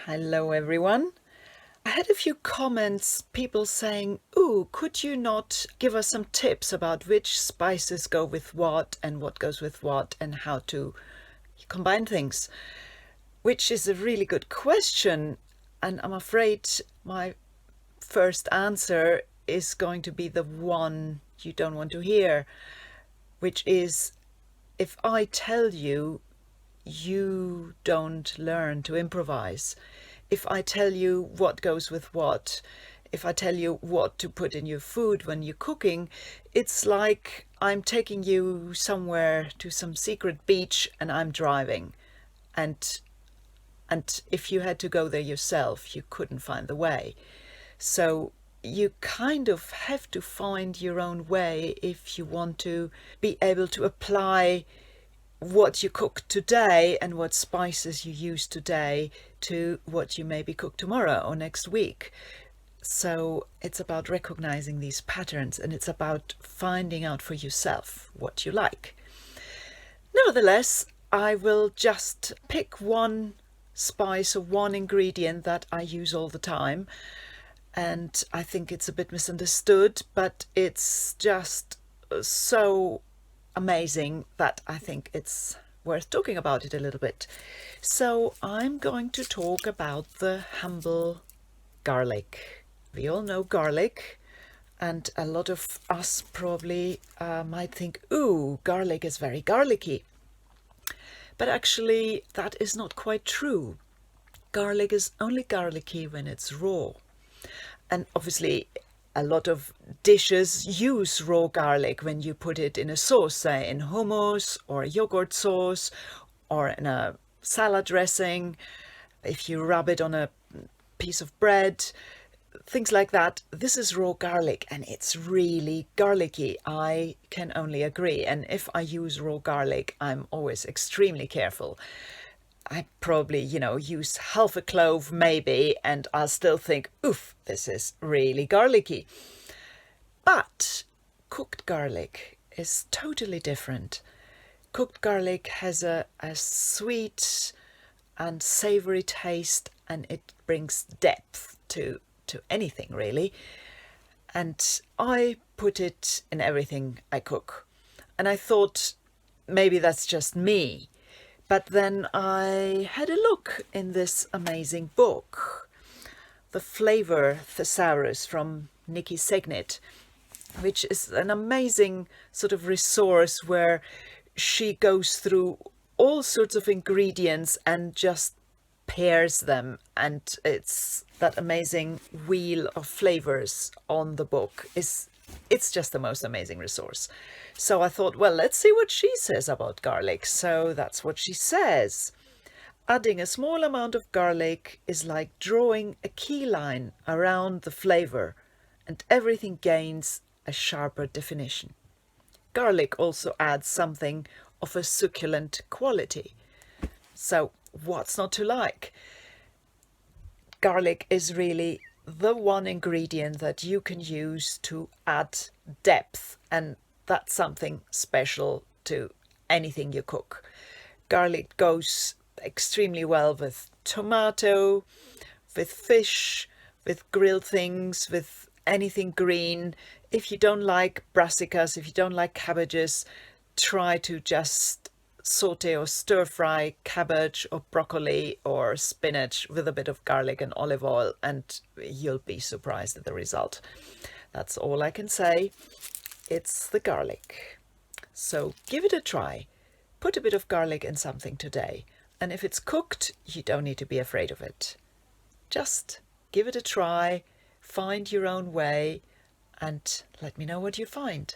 Hello everyone. I had a few comments, people saying, ooh, could you not give us some tips about which spices go with what and what goes with what and how to combine things? Which is a really good question. And I'm afraid my first answer is going to be the one you don't want to hear, which is if I tell you, you don't learn to improvise. If I tell you what goes with what, if I tell you what to put in your food when you're cooking, it's like I'm taking you somewhere to some secret beach and I'm driving. And if you had to go there yourself, you couldn't find the way. So you kind of have to find your own way if you want to be able to apply what you cook today and what spices you use today to what you maybe cook tomorrow or next week. So it's about recognizing these patterns and it's about finding out for yourself what you like. Nevertheless, I will just pick one spice or one ingredient that I use all the time. And I think it's a bit misunderstood, but it's just so amazing that I think it's worth talking about it a little bit. So I'm going to talk about the humble garlic. We all know garlic, and a lot of us probably might think, ooh, garlic is very garlicky. But actually, that is not quite true. Garlic is only garlicky when it's raw. And obviously, a lot of dishes use raw garlic when you put it in a sauce, say in hummus or a yogurt sauce or in a salad dressing. If you rub it on a piece of bread, things like that. This is raw garlic and it's really garlicky. I can only agree. And if I use raw garlic, I'm always extremely careful. I probably, use half a clove maybe, and I'll still think, oof, this is really garlicky. But cooked garlic is totally different. Cooked garlic has a sweet and savory taste, and it brings depth to anything really. And I put it in everything I cook. And I thought maybe that's just me. But then I had a look in this amazing book, The Flavour Thesaurus from Nikki Segnit, which is an amazing sort of resource where she goes through all sorts of ingredients and just pairs them. And it's that amazing wheel of flavors on the book. It's just the most amazing resource. So I thought, well, let's see what she says about garlic. So that's what she says. Adding a small amount of garlic is like drawing a key line around the flavor, and everything gains a sharper definition. Garlic also adds something of a succulent quality. So what's not to like? Garlic is really the one ingredient that you can use to add depth, and that's something special to anything you cook. Garlic goes extremely well with tomato, with fish, with grilled things, with anything green. If you don't like brassicas, if you don't like cabbages, try to just saute or stir fry cabbage or broccoli or spinach with a bit of garlic and olive oil, and you'll be surprised at the result. That's all I can say. It's the garlic. So give it a try. Put a bit of garlic in something today. And if it's cooked, you don't need to be afraid of it. Just give it a try, find your own way, and let me know what you find.